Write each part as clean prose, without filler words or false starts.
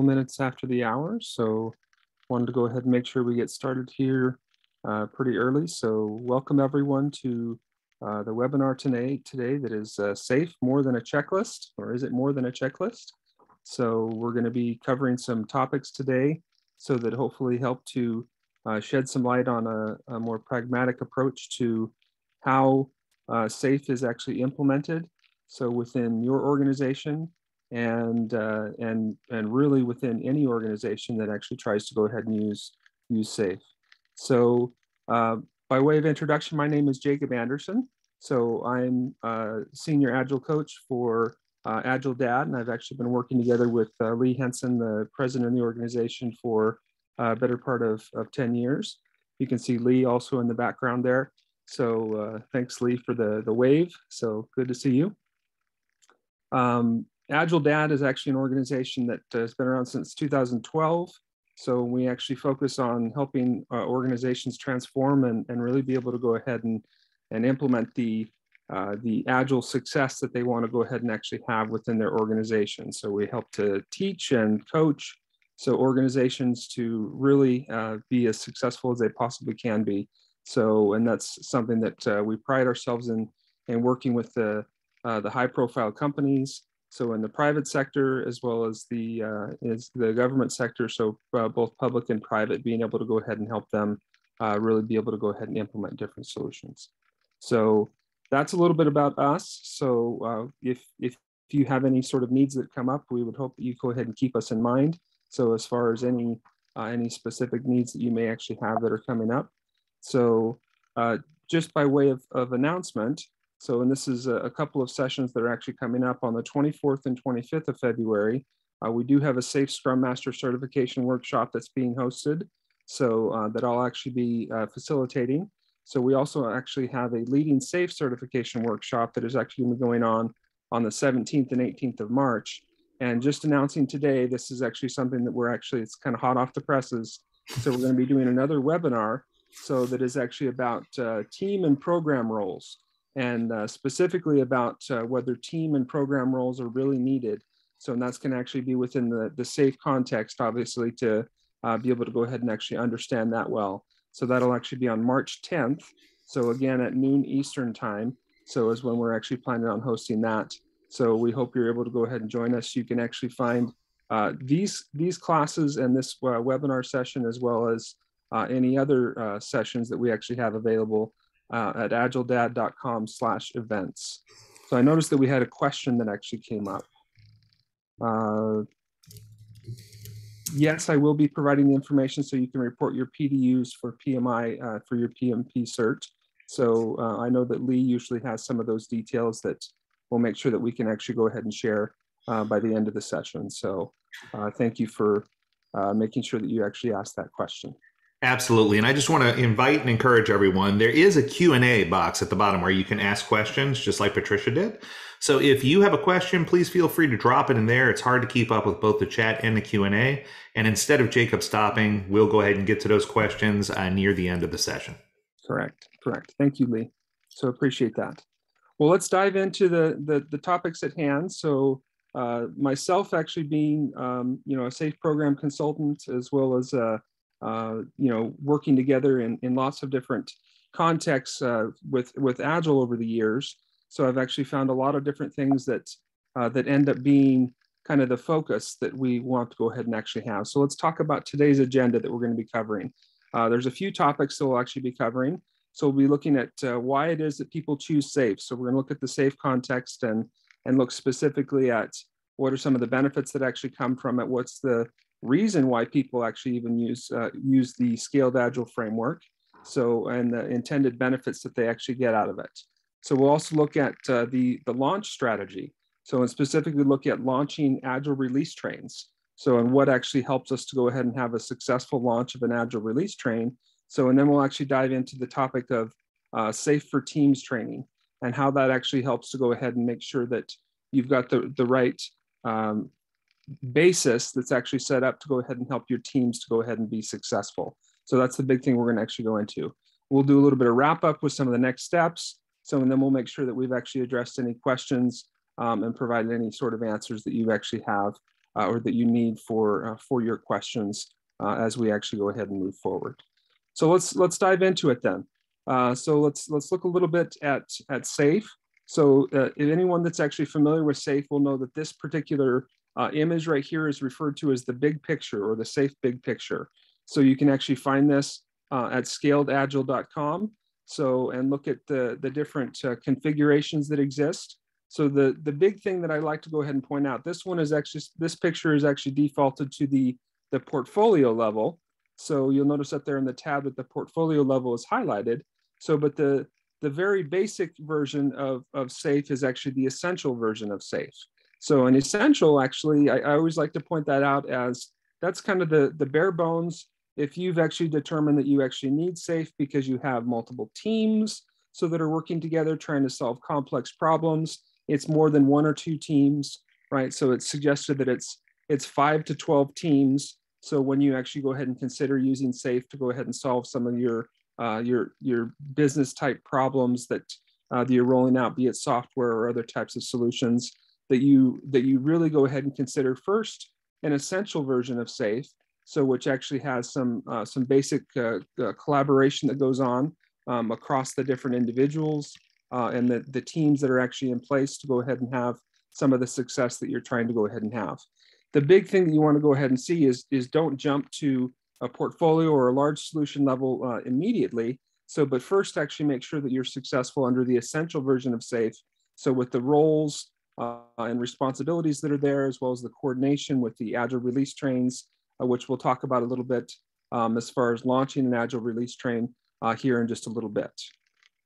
Minutes after the hour, so wanted to go ahead and make sure we get started here pretty early. So welcome everyone to the webinar today that is safe more than a checklist, or is it more than a checklist? So we're going to be covering some topics today so that hopefully help to shed some light on a more pragmatic approach to how safe is actually implemented. So within your organization, and really within any organization that actually tries to go ahead and use SAFe. So by way of introduction, my name is Jacob Anderson. So I'm a senior Agile coach for AgileDad, and I've actually been working together with Lee Henson, the president of the organization, for a better part of 10 years. You can see Lee also in the background there. So thanks, Lee, for the wave. So good to see you. AgileDad is actually an organization that has been around since 2012. So we actually focus on helping organizations transform and really be able to go ahead and implement the Agile success that they want to go ahead and actually have within their organization. So we help to teach and coach so organizations to really be as successful as they possibly can be. So, and that's something that we pride ourselves in working with the high-profile companies, so in the private sector as well as the government sector, so both public and private, being able to go ahead and help them really be able to go ahead and implement different solutions. So that's a little bit about us. So if you have any sort of needs that come up, we would hope that you go ahead and keep us in mind. So as far as any specific needs that you may actually have that are coming up. So just by way of announcement, so, and this is a couple of sessions that are actually coming up on the 24th and 25th of February. We do have a Safe Scrum Master certification workshop that's being hosted, so that I'll actually be facilitating. So we also actually have a Leading Safe certification workshop that is actually going to be going on the 17th and 18th of March. And just announcing today, this is actually something that it's kind of hot off the presses. So we're going to be doing another webinar, so that is actually about team and program roles, and specifically about whether team and program roles are really needed. So, and that's going to actually be within the safe context, obviously, to be able to go ahead and actually understand that well. So that'll actually be on March 10th. So again, at noon Eastern time. So is when we're actually planning on hosting that. So we hope you're able to go ahead and join us. You can actually find these classes and this webinar session, as well as any other sessions that we actually have available at agiledad.com/events. So I noticed that we had a question that actually came up. Yes, I will be providing the information so you can report your PDUs for PMI for your PMP cert. So I know that Lee usually has some of those details that we'll make sure that we can actually go ahead and share by the end of the session. So thank you for making sure that you actually asked that question. Absolutely. And I just want to invite and encourage everyone. There is a Q&A box at the bottom where you can ask questions, just like Patricia did. So if you have a question, please feel free to drop it in there. It's hard to keep up with both the chat and the Q&A. And instead of Jacob stopping, we'll go ahead and get to those questions near the end of the session. Correct. Thank you, Lee. So appreciate that. Well, let's dive into the topics at hand. So myself actually being, a safe program consultant, as well as working together in lots of different contexts with Agile over the years. So I've actually found a lot of different things that end up being kind of the focus that we want to go ahead and actually have. So let's talk about today's agenda that we're going to be covering. There's a few topics that we'll actually be covering. So we'll be looking at why it is that people choose SAFe. So we're going to look at the SAFe context and look specifically at what are some of the benefits that actually come from it. What's the reason why people actually even use the Scaled Agile framework, so, and the intended benefits that they actually get out of it. So we'll also look at the launch strategy, so and specifically look at launching Agile release trains, so and what actually helps us to go ahead and have a successful launch of an Agile release train. So, and then we'll actually dive into the topic of Safe for Teams training and how that actually helps to go ahead and make sure that you've got the right basis that's actually set up to go ahead and help your teams to go ahead and be successful. So that's the big thing we're going to actually go into. We'll do a little bit of wrap up with some of the next steps. So, and then we'll make sure that we've actually addressed any questions and provided any sort of answers that you actually have or that you need for your questions as we actually go ahead and move forward. So let's dive into it then. So let's look a little bit at SAFE. So if anyone that's actually familiar with SAFE will know that this particular image right here is referred to as the big picture, or the SAFE big picture. So you can actually find this at scaledagile.com. So, and look at the different configurations that exist. So the big thing that I like to go ahead and point out, this picture is actually defaulted to the portfolio level. So you'll notice up there in the tab that the portfolio level is highlighted. So, but the very basic version of SAFE is actually the essential version of SAFE. So an essential, actually, I always like to point that out as that's kind of the bare bones. If you've actually determined that you actually need SAFE because you have multiple teams so that are working together trying to solve complex problems, it's more than 1 or 2 teams, right? So it's suggested that it's 5 to 12 teams. So when you actually go ahead and consider using SAFE to go ahead and solve some of your business type problems that you're rolling out, be it software or other types of solutions, that you really go ahead and consider first an essential version of SAFE. So which actually has some basic collaboration that goes on across the different individuals and the teams that are actually in place to go ahead and have some of the success that you're trying to go ahead and have. The big thing that you want to go ahead and see is don't jump to a portfolio or a large solution level immediately. So, but first actually make sure that you're successful under the essential version of SAFE. So with the roles and responsibilities that are there, as well as the coordination with the Agile release trains, which we'll talk about a little bit as far as launching an Agile release train here in just a little bit.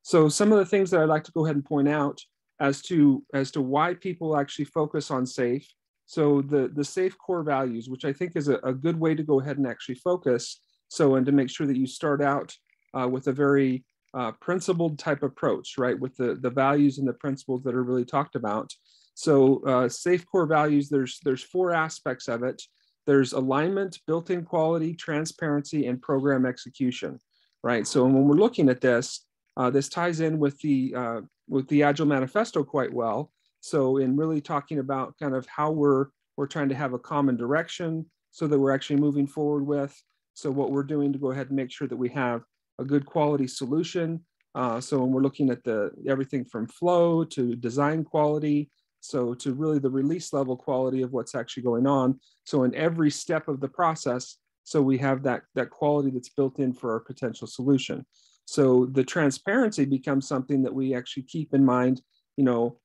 So some of the things that I'd like to go ahead and point out as to why people actually focus on SAFE. So the SAFE core values, which I think is a good way to go ahead and actually focus. So, and to make sure that you start out with a very principled type approach, right? With the values and the principles that are really talked about. So SAFE core values, there's 4 aspects of it. There's alignment, built-in quality, transparency, and program execution, right? So when we're looking at this, this ties in with the Agile Manifesto quite well. So in really talking about kind of how we're trying to have a common direction so that we're actually moving forward with. So what we're doing to go ahead and make sure that we have a good quality solution. So when we're looking at everything from flow to design quality, so to really the release level quality of what's actually going on. So in every step of the process, so we have that quality that's built in for our potential solution. So the transparency becomes something that we actually keep in mind. You know,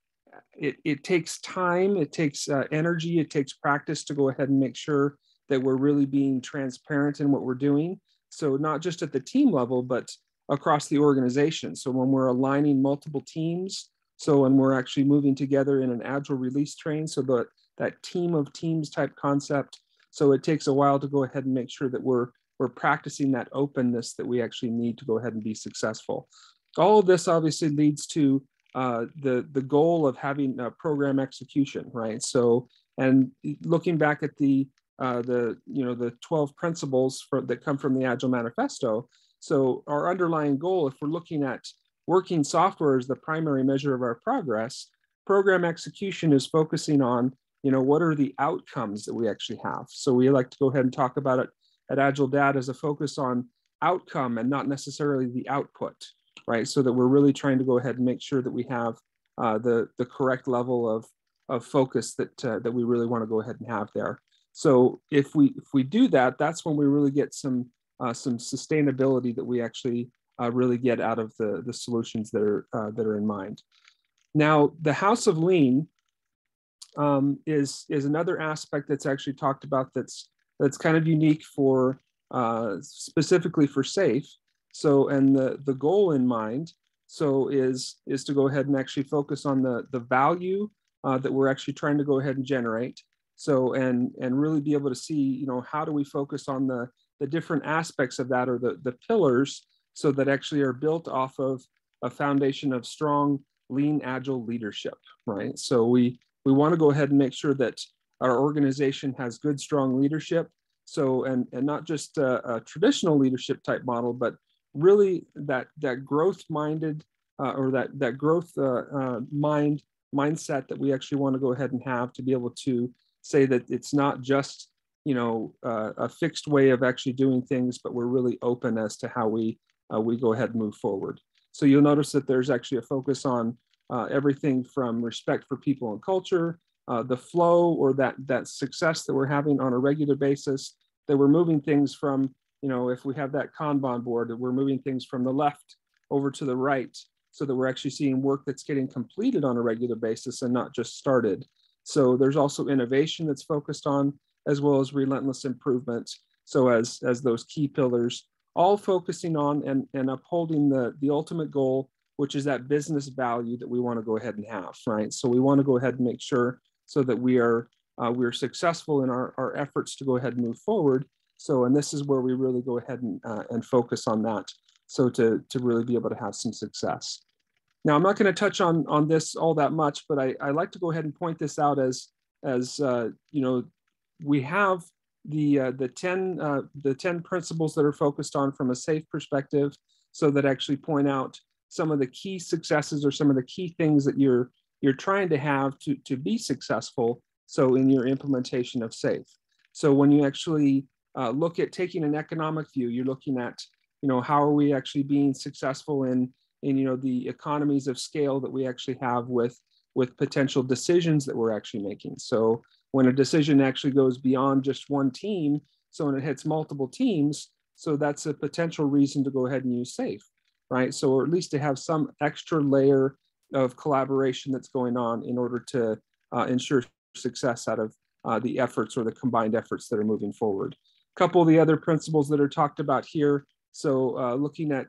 it takes time, it takes energy, it takes practice to go ahead and make sure that we're really being transparent in what we're doing. So not just at the team level, but across the organization. So when we're aligning multiple teams, so when we're actually moving together in an Agile release train, so that team of teams type concept. So it takes a while to go ahead and make sure that we're practicing that openness that we actually need to go ahead and be successful. All of this obviously leads to the goal of having program execution, right? So, and looking back at the 12 principles that come from the Agile Manifesto. So our underlying goal, if we're looking at working software as the primary measure of our progress, program execution is focusing on, what are the outcomes that we actually have. So we like to go ahead and talk about it at AgileDad as a focus on outcome and not necessarily the output, right? So that we're really trying to go ahead and make sure that we have the correct level of focus that we really want to go ahead and have there. So if we do that, that's when we really get some sustainability that we actually really get out of the solutions that are in mind. Now, the House of Lean is another aspect that's actually talked about that's kind of unique for specifically for SAFE. So, and the goal in mind, so is to go ahead and actually focus on the value that we're actually trying to go ahead and generate. So, and really be able to see, how do we focus on the different aspects of that, or the pillars, so that actually are built off of a foundation of strong, lean, agile leadership, right? So we want to go ahead and make sure that our organization has good, strong leadership. So, and not just a traditional leadership type model, but really that growth-minded or that growth mindset that we actually want to go ahead and have to be able to say that it's not just, a fixed way of actually doing things, but we're really open as to how we go ahead and move forward. So you'll notice that there's actually a focus on everything from respect for people and culture, the flow or that success that we're having on a regular basis, that we're moving things from, if we have that Kanban board, that we're moving things from the left over to the right, so that we're actually seeing work that's getting completed on a regular basis and not just started. So there's also innovation that's focused on, as well as relentless improvement. So as those key pillars, all focusing on and upholding the ultimate goal, which is that business value that we want to go ahead and have, right? So we want to go ahead and make sure so that we're successful in our efforts to go ahead and move forward. So, and this is where we really go ahead and focus on that. So to really be able to have some success. Now, I'm not going to touch on this all that much, but I like to go ahead and point this out as we have the 10 principles that are focused on from a SAFe perspective, so that actually point out some of the key successes or some of the key things that you're trying to have to be successful. So in your implementation of SAFe. So when you actually look at taking an economic view, you're looking at, how are we actually being successful in the economies of scale that we actually have with potential decisions that we're actually making. So when a decision actually goes beyond just one team, so when it hits multiple teams, so that's a potential reason to go ahead and use SAFe, right? So, or at least to have some extra layer of collaboration that's going on in order to ensure success out of the efforts or the combined efforts that are moving forward. A couple of the other principles that are talked about here. So looking at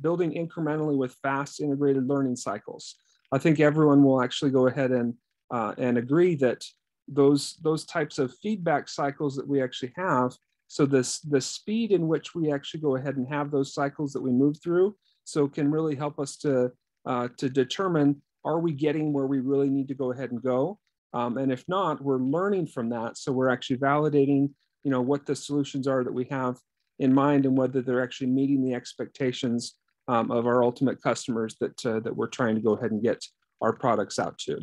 building incrementally with fast integrated learning cycles. I think everyone will actually go ahead and agree that those types of feedback cycles that we actually have, so the speed in which we actually go ahead and have those cycles that we move through, so can really help us to determine, are we getting where we really need to go ahead and go? And if not, we're learning from that. So we're actually validating, what the solutions are that we have in mind and whether they're actually meeting the expectations of our ultimate customers that we're trying to go ahead and get our products out to.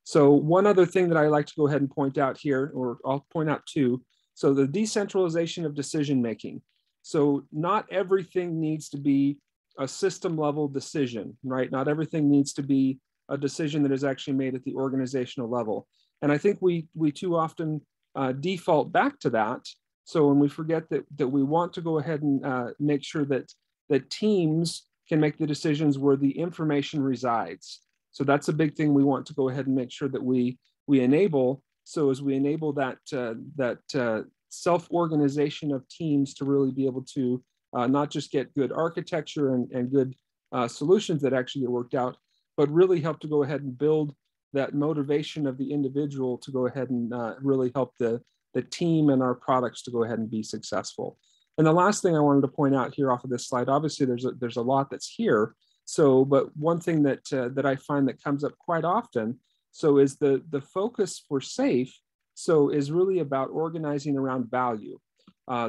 So one other thing that I like to go ahead and point out here, or I'll point out two, so the decentralization of decision making. So not everything needs to be a system level decision, right? Not everything needs to be a decision that is actually made at the organizational level. And I think we too often default back to that. So when we forget that we want to go ahead and make sure that teams can make the decisions where the information resides. So that's a big thing we want to go ahead and make sure that we enable. So as we enable that self-organization of teams to really be able to not just get good architecture and good solutions that actually get worked out, but really help to go ahead and build that motivation of the individual to go ahead and really help the team and our products to go ahead and be successful. And the last thing I wanted to point out here off of this slide, obviously there's a lot that's here. So, but one thing that I find that comes up quite often, so is the focus for SAFe, so is really about organizing around value.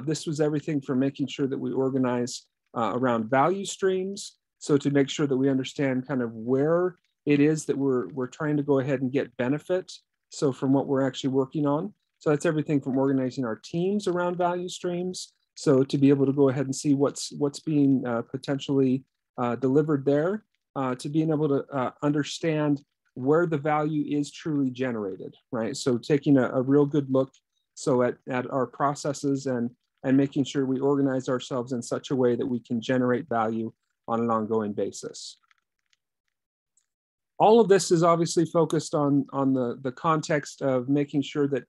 This was everything from making sure that we organize around value streams, so to make sure that we understand kind of where it is that we're trying to go ahead and get benefit, so from what we're actually working on. So that's everything from organizing our teams around value streams, so to be able to go ahead and see what's being potentially delivered there, to being able to understand where the value is truly generated, right? So taking a real good look, so at our processes and making sure we organize ourselves in such a way that we can generate value on an ongoing basis. All of this is obviously focused on the context of making sure that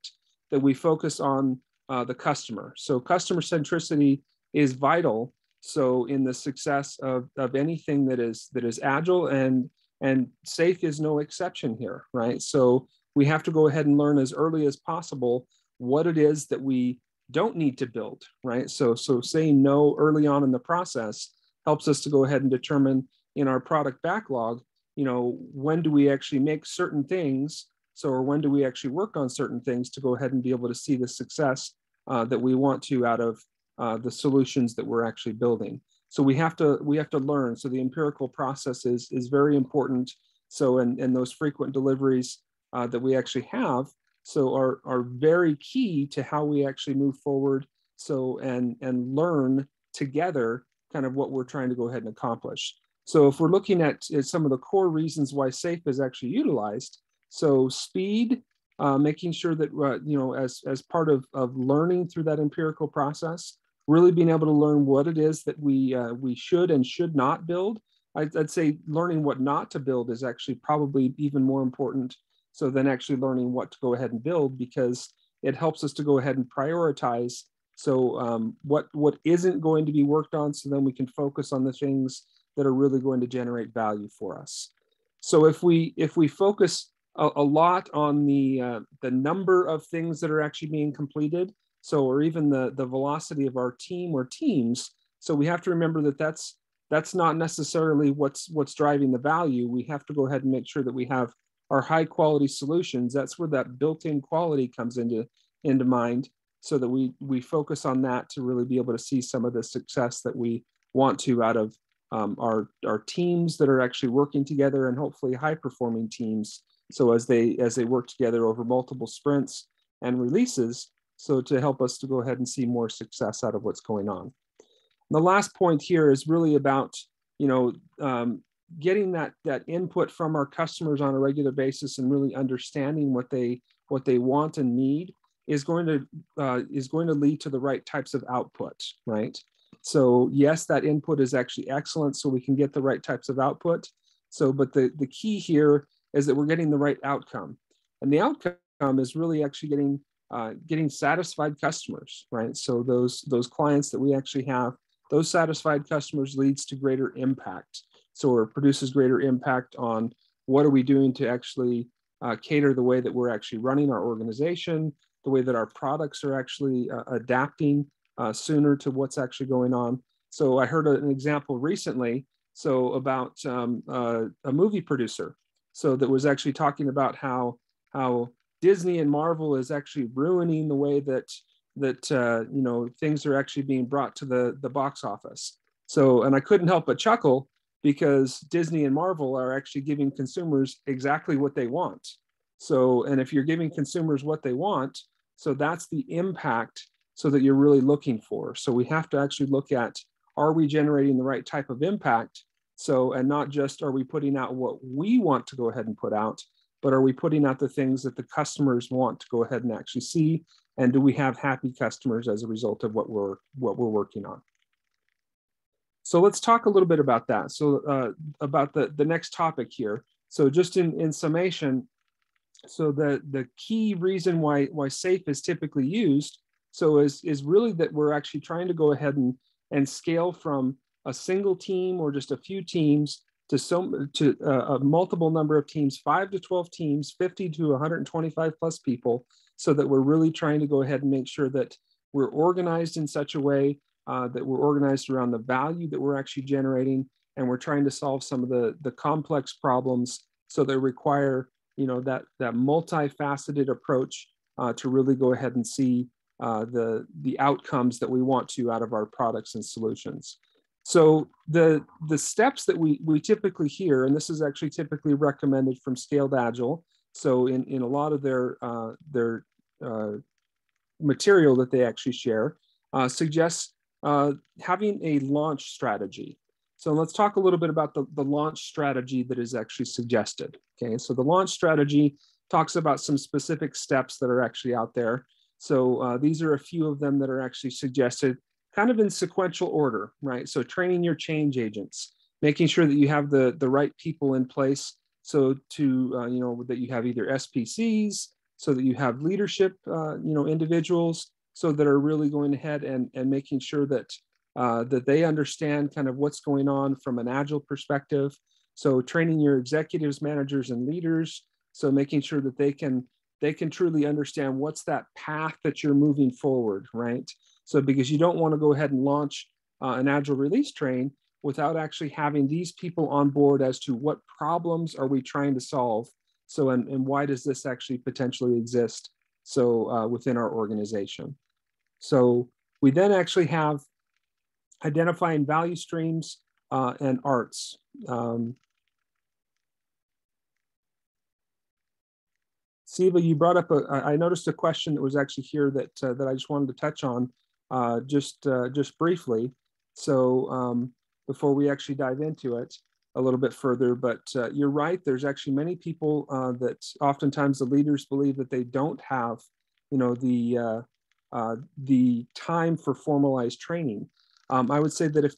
we focus on the customer. So customer centricity is vital. So in the success of anything that is agile, and SAFe is no exception here, right? So we have to go ahead and learn as early as possible what it is that we don't need to build, right? So saying no early on in the process helps us to go ahead and determine in our product backlog, when do we actually make certain things, so, or when do we actually work on certain things to go ahead and be able to see the success that we want to out of the solutions that we're actually building. So we have to learn. So the empirical process is very important. So and those frequent deliveries that we actually have, so are very key to how we actually move forward. So and learn together kind of what we're trying to go ahead and accomplish. So if we're looking at some of the core reasons why SAFe is actually utilized, so speed, making sure that as part of learning through that empirical process, really being able to learn what it is that we should and should not build. I'd say learning what not to build is actually probably even more important so than actually learning what to go ahead and build, because it helps us to go ahead and prioritize. So what isn't going to be worked on, so then we can focus on the things that are really going to generate value for us. So if we focus a lot on the number of things that are actually being completed, so or even the velocity of our team or teams, so we have to remember that that's not necessarily what's driving the value. We have to go ahead and make sure that we have our high quality solutions. That's where that built-in quality comes into mind, so that we focus on that to really be able to see some of the success that we want to out of our teams that are actually working together, and hopefully high performing teams. So as they work together over multiple sprints and releases, so to help us to go ahead and see more success out of what's going on. And the last point here is really about getting that input from our customers on a regular basis and really understanding what they want and need is going to lead to the right types of output, right? So yes, that input is actually excellent, so we can get the right types of output. So, but the key here is that we're getting the right outcome, and the outcome is really actually getting satisfied customers, right? So those clients that we actually have, those satisfied customers leads to greater impact. So it produces greater impact on what are we doing to actually cater the way that we're actually running our organization, the way that our products are actually adapting sooner to what's actually going on. So I heard an example recently, so about a movie producer, so that was actually talking about how Disney and Marvel is actually ruining the way that things are actually being brought to the box office. So, and I couldn't help but chuckle, because Disney and Marvel are actually giving consumers exactly what they want. So, and if you're giving consumers what they want, so that's the impact so that you're really looking for. So we have to actually look at, are we generating the right type of impact? So, and not just are we putting out what we want to go ahead and put out, but are we putting out the things that the customers want to go ahead and actually see? And do we have happy customers as a result of what we're working on? So let's talk a little bit about that. So about the next topic here. So just in summation, so the key reason why SAFe is typically used, so is really that we're actually trying to go ahead and scale from a single team or just a few teams to a multiple number of teams, 5 to 12 teams, 50 to 125 plus people, so that we're really trying to go ahead and make sure that we're organized in such a way that we're organized around the value that we're actually generating, and we're trying to solve some of the complex problems, so they require that multifaceted approach to really go ahead and see the outcomes that we want to out of our products and solutions. So the steps that we typically hear, and this is actually typically recommended from Scaled Agile. So in a lot of their material that they actually share, suggests having a launch strategy. So let's talk a little bit about the launch strategy that is actually suggested. Okay, so the launch strategy talks about some specific steps that are actually out there. So these are a few of them that are actually suggested, kind of in sequential order, right? So training your change agents, making sure that you have the right people in place, so to that you have either SPCs, so that you have leadership individuals, so that are really going ahead and making sure that that they understand kind of what's going on from an Agile perspective. So training your executives, managers, and leaders, so making sure that they can truly understand what's that path that you're moving forward, right? So because you don't want to go ahead and launch an Agile release train without actually having these people on board as to what problems are we trying to solve. So, and why does this actually potentially exist? So within our organization. So we then actually have identifying value streams and arts. Siva, you brought up I noticed a question that was actually here that that I just wanted to touch on just briefly. So before we actually dive into it a little bit further, but you're right. There's actually many people that oftentimes the leaders believe that they don't have, the time for formalized training. I would say that if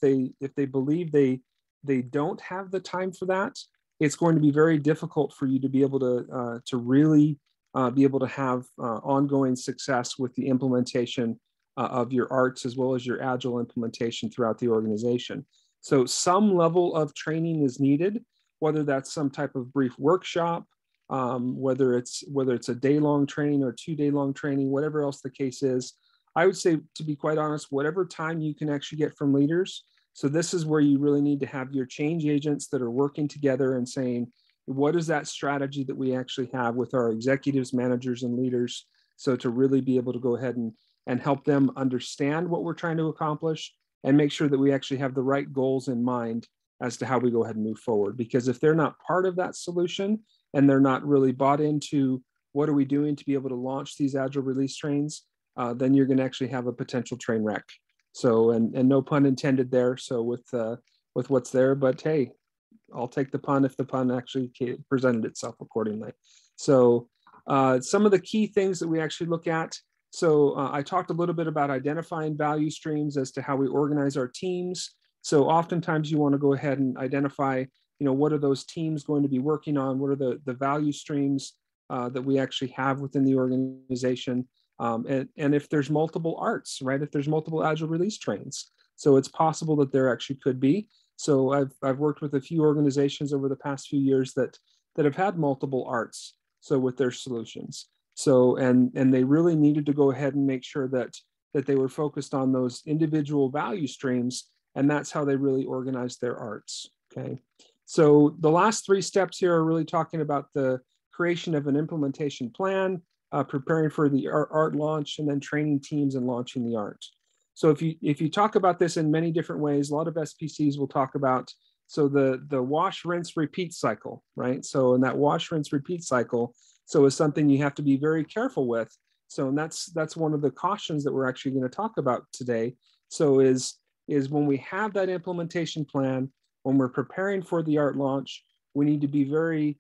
they believe they don't have the time for that, it's going to be very difficult for you to be able to really be able to have ongoing success with the implementation of your arts as well as your agile implementation throughout the organization. So some level of training is needed, whether that's some type of brief workshop, whether it's a day-long training or 2-day-long training, whatever else the case is. I would say, to be quite honest, whatever time you can actually get from leaders. So this is where you really need to have your change agents that are working together and saying, what is that strategy that we actually have with our executives, managers, and leaders? So to really be able to go ahead and help them understand what we're trying to accomplish and make sure that we actually have the right goals in mind as to how we go ahead and move forward. Because if they're not part of that solution and they're not really bought into what are we doing to be able to launch these agile release trains, then you're going to actually have a potential train wreck. So, and no pun intended there. So with what's there, but hey, I'll take the pun if the pun actually presented itself accordingly. So some of the key things that we actually look at. So I talked a little bit about identifying value streams as to how we organize our teams. So oftentimes you want to go ahead and identify, what are those teams going to be working on? What are the value streams that we actually have within the organization? And if there's multiple arts, right? If there's multiple agile release trains. So it's possible that there actually could be. So I've worked with a few organizations over the past few years that have had multiple arts. So with their solutions. So and they really needed to go ahead and make sure that they were focused on those individual value streams, and that's how they really organized their arts. Okay. So the last 3 steps here are really talking about the creation of an implementation plan, preparing for the art launch, and then training teams and launching the art. So if you talk about this in many different ways, a lot of SPCs will talk about, so the wash, rinse, repeat cycle, right? So in that wash, rinse, repeat cycle, so is something you have to be very careful with. So and that's one of the cautions that we're actually going to talk about today. So is when we have that implementation plan, when we're preparing for the art launch, we need to be very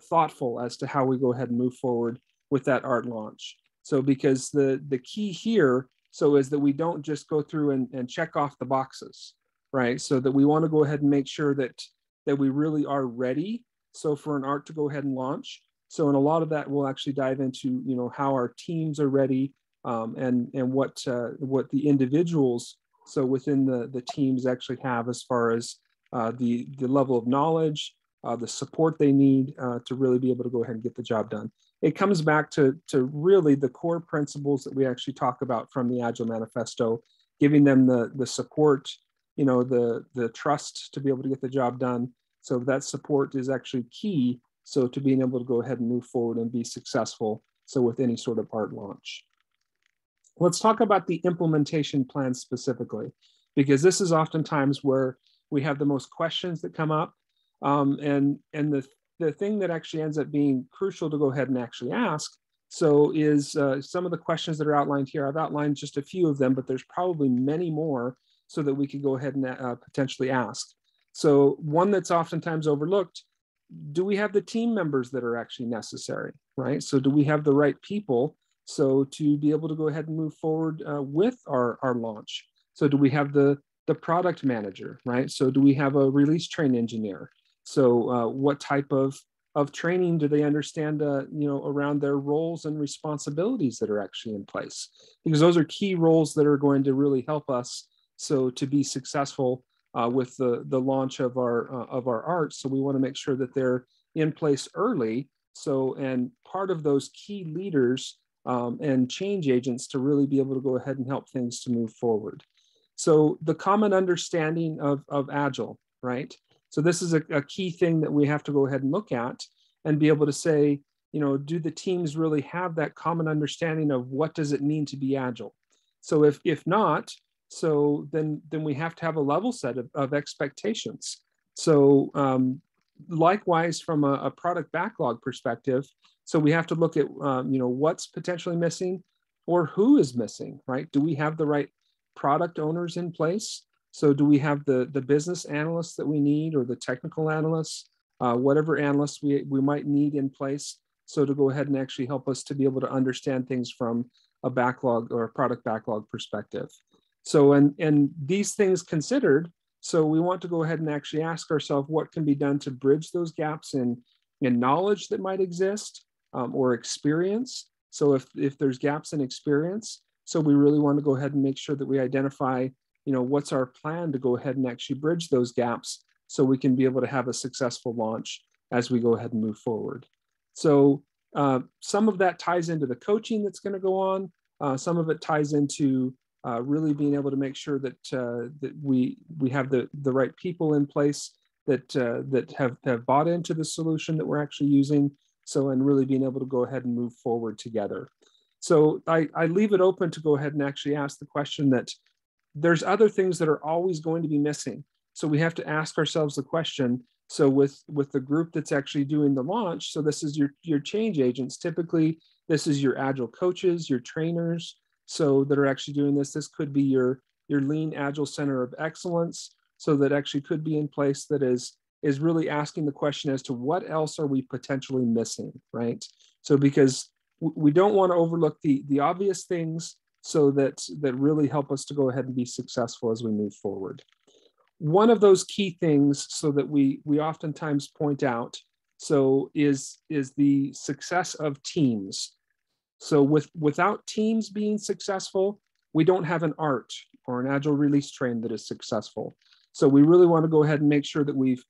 thoughtful as to how we go ahead and move forward with that art launch. So because the key here, so is that we don't just go through and check off the boxes, right? So that we want to go ahead and make sure that we really are ready. So for an art to go ahead and launch. So in a lot of that, we'll actually dive into, how our teams are ready and what the individuals, so within the teams actually have as far as the level of knowledge, the support they need to really be able to go ahead and get the job done. It comes back to really the core principles that we actually talk about from the Agile Manifesto, giving them the support, the trust to be able to get the job done. So that support is actually key. So to being able to go ahead and move forward and be successful. So with any sort of art launch. Let's talk about the implementation plan specifically, because this is oftentimes where we have the most questions that come up. And the thing that actually ends up being crucial to go ahead and actually ask, so is some of the questions that are outlined here. I've outlined just a few of them, but there's probably many more so that we could go ahead and potentially ask. So one that's oftentimes overlooked, do we have the team members that are actually necessary, right? So do we have the right people so to be able to go ahead and move forward with our launch? So do we have the product manager, right? So do we have a release train engineer? So what type of training do they understand, around their roles and responsibilities that are actually in place? Because those are key roles that are going to really help us so to be successful with the launch of our art. So we want to make sure that they're in place early. So, and part of those key leaders and change agents to really be able to go ahead and help things to move forward. So the common understanding of Agile, right? So this is a key thing that we have to go ahead and look at and be able to say, do the teams really have that common understanding of what does it mean to be Agile? So if not, so then we have to have a level set of expectations. So likewise, from a product backlog perspective, so we have to look at what's potentially missing or who is missing, right? Do we have the right product owners in place? So do we have the business analysts that we need, or the technical analysts, whatever analysts we might need in place, so to go ahead and actually help us to be able to understand things from a backlog or a product backlog perspective. So, and these things considered, so we want to go ahead and actually ask ourselves what can be done to bridge those gaps in knowledge that might exist, or experience. So if there's gaps in experience, so we really want to go ahead and make sure that we identify, what's our plan to go ahead and actually bridge those gaps, so we can be able to have a successful launch as we go ahead and move forward. So some of that ties into the coaching that's going to go on. Some of it ties into really being able to make sure that that we have the right people in place that have bought into the solution that we're actually using. So, and really being able to go ahead and move forward together. So I leave it open to go ahead and actually ask the question that there's other things that are always going to be missing. So we have to ask ourselves the question. So with the group that's actually doing the launch, so this is your change agents. Typically, this is your Agile coaches, your trainers, so that are actually doing this. This could be your lean Agile center of excellence. So that actually could be in place, that is really asking the question as to what else are we potentially missing, right? So because we don't want to overlook the obvious things, so that really help us to go ahead and be successful as we move forward. One of those key things, so that we oftentimes point out, so is the success of teams. So without teams being successful, we don't have an art or an Agile release train that is successful. So we really want to go ahead and make sure that we've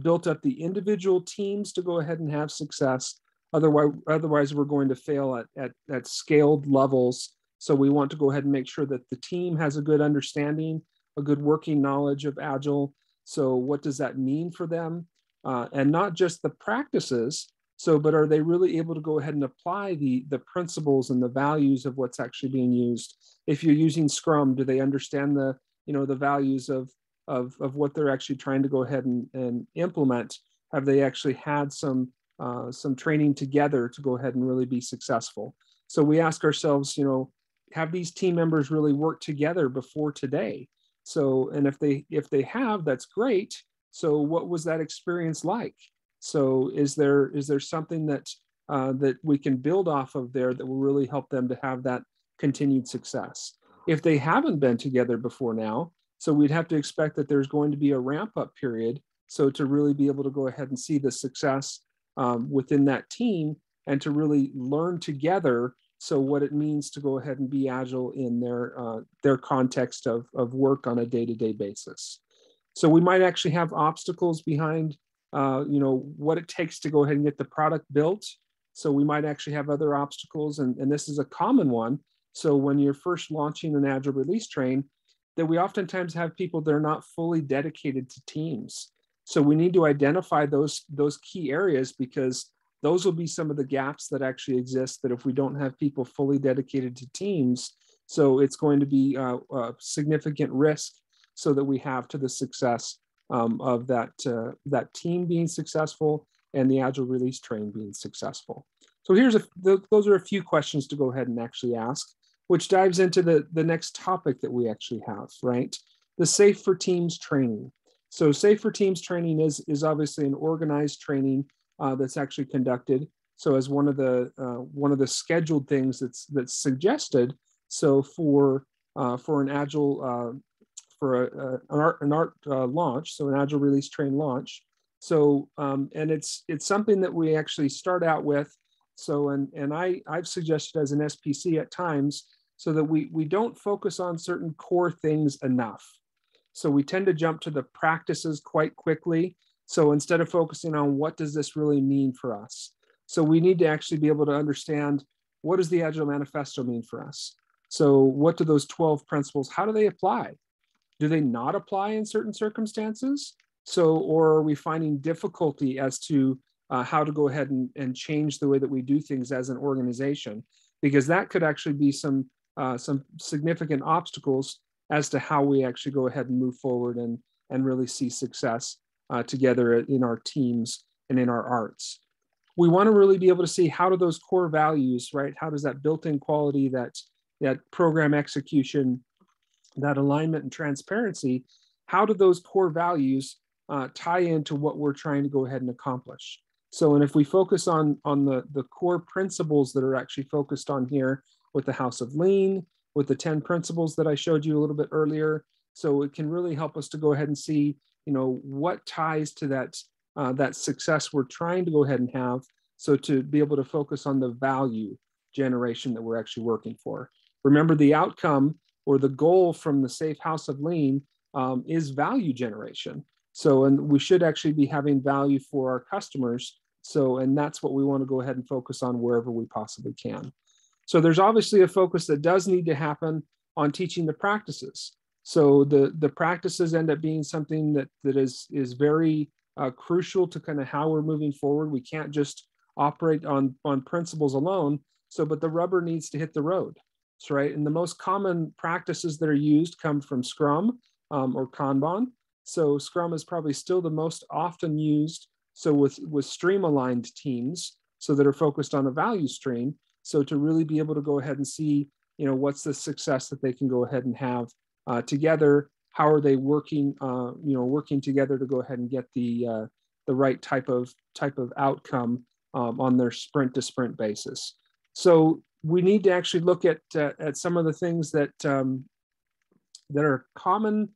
built up the individual teams to go ahead and have success. Otherwise we're going to fail at scaled levels. So we want to go ahead and make sure that the team has a good understanding, a good working knowledge of Agile. So what does that mean for them? And not just the practices, but are they really able to go ahead and apply the principles and the values of what's actually being used? If you're using Scrum, do they understand the values of what they're actually trying to go ahead and implement? Have they actually had some training together to go ahead and really be successful? So we ask ourselves, have these team members really worked together before today? So, and if they have, that's great. So what was that experience like? So is there something that we can build off of there that will really help them to have that continued success? If they haven't been together before now, so we'd have to expect that there's going to be a ramp up period. So to really be able to go ahead and see the success within that team, and to really learn together, so what it means to go ahead and be Agile in their context of work on a day-to-day basis. So we might actually have obstacles behind what it takes to go ahead and get the product built. So we might actually have other obstacles, and this is a common one. So when you're first launching an Agile release train, that we oftentimes have people that are not fully dedicated to teams. So we need to identify those key areas, because those will be some of the gaps that actually exist, that if we don't have people fully dedicated to teams, so it's going to be a significant risk, so that we have to the success of that team being successful and the Agile release train being successful. So those are a few questions to go ahead and actually ask, which dives into the next topic that we actually have, right? The Safe for Teams training. So Safe for Teams training is obviously an organized training that's actually conducted. So as one of the scheduled things that's suggested. So for an Agile an art launch, so an Agile release train launch. So and it's something that we actually start out with. So and I've suggested as an SPC at times, so that we don't focus on certain core things enough. So we tend to jump to the practices quite quickly. So instead of focusing on what does this really mean for us, so we need to actually be able to understand, what does the Agile Manifesto mean for us? So what do those 12 principles, how do they apply? Do they not apply in certain circumstances? So, or are we finding difficulty as to how to go ahead and change the way that we do things as an organization? Because that could actually be some significant obstacles as to how we actually go ahead and move forward and really see success together in our teams and in our arts. We want to really be able to see how do those core values, right? How does that built-in quality, that program execution, that alignment and transparency, how do those core values tie into what we're trying to go ahead and accomplish? So, and if we focus on the core principles that are actually focused on here with the House of Lean, with the 10 principles that I showed you a little bit earlier, so it can really help us to go ahead and see, what ties to that success we're trying to go ahead and have. So to be able to focus on the value generation that we're actually working for. Remember, the outcome or the goal from the Safe House of Lean is value generation. So, and we should actually be having value for our customers. So, and that's what we want to go ahead and focus on wherever we possibly can. So there's obviously a focus that does need to happen on teaching the practices. So the practices end up being something that is very crucial to kind of how we're moving forward. We can't just operate on principles alone. So, but the rubber needs to hit the road. That's right. And the most common practices that are used come from Scrum or Kanban. So Scrum is probably still the most often used. So with stream aligned teams, so that are focused on a value stream. So to really be able to go ahead and see, what's the success that they can go ahead and have together. How are they working, working together to go ahead and get the right type of outcome on their sprint to sprint basis. So we need to actually look at some of the things that are common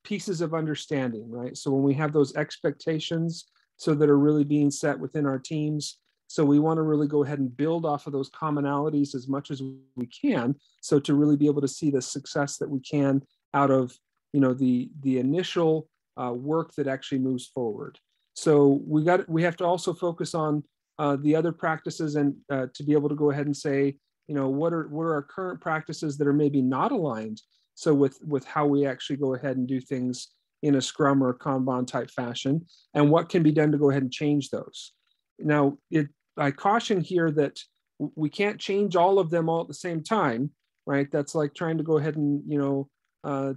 pieces of understanding, right? So when we have those expectations, so that are really being set within our teams. So we want to really go ahead and build off of those commonalities as much as we can. So to really be able to see the success that we can out of, the initial work that actually moves forward. So we have to also focus on the other practices and to be able to go ahead and say, what are our current practices that are maybe not aligned. So with how we actually go ahead and do things in a Scrum or a Kanban type fashion, and what can be done to go ahead and change those. Now, I caution here that we can't change all of them all at the same time, right? That's like trying to go ahead and,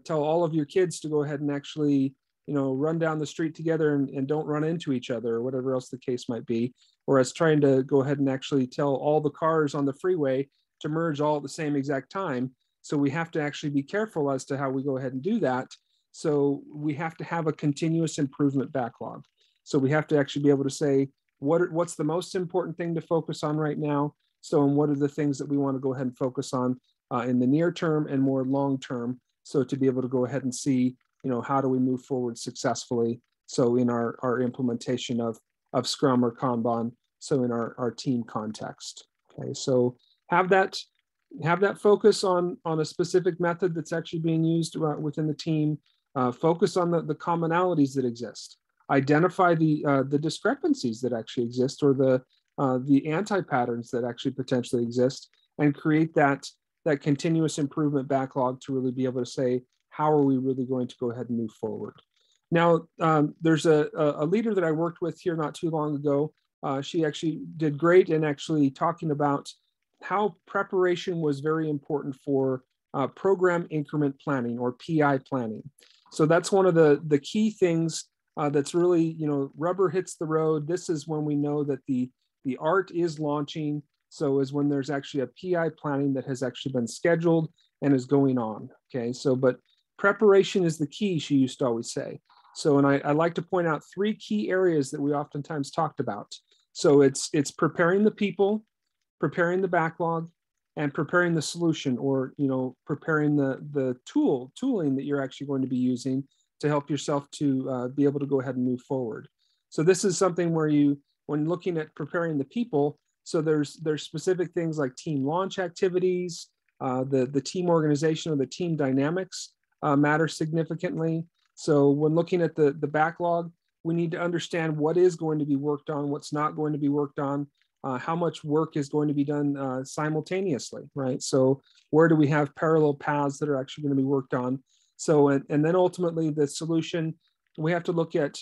tell all of your kids to go ahead and actually, run down the street together and don't run into each other or whatever else the case might be. Or as trying to go ahead and actually tell all the cars on the freeway to merge all at the same exact time. So we have to actually be careful as to how we go ahead and do that. So we have to have a continuous improvement backlog. So we have to actually be able to say, what's the most important thing to focus on right now? So, and what are the things that we want to go ahead and focus on in the near term and more long term? So to be able to go ahead and see, how do we move forward successfully? So in our implementation of Scrum or Kanban, so in our team context. Okay, so have that focus on a specific method that's actually being used within the team. Focus on the commonalities that exist. Identify the discrepancies that actually exist, or the anti-patterns that actually potentially exist, and create that continuous improvement backlog to really be able to say, how are we really going to go ahead and move forward? Now, there's a leader that I worked with here not too long ago. She actually did great in actually talking about how preparation was very important for program increment planning, or PI planning. So that's one of the key things that's really, rubber hits the road. This is when we know that the art is launching. So is when there's actually a PI planning that has actually been scheduled and is going on. Okay, so but preparation is the key, she used to always say. So, and I like to point out 3 key areas that we oftentimes talked about. So it's preparing the people, preparing the backlog, and preparing the solution, or preparing the tooling that you're actually going to be using to help yourself to be able to go ahead and move forward. So this is something where when looking at preparing the people, so there's specific things like team launch activities, the team organization or the team dynamics matter significantly. So when looking at the backlog, we need to understand what is going to be worked on, what's not going to be worked on, how much work is going to be done simultaneously, right? So where do we have parallel paths that are actually going to be worked on? So, and then ultimately the solution, we have to look at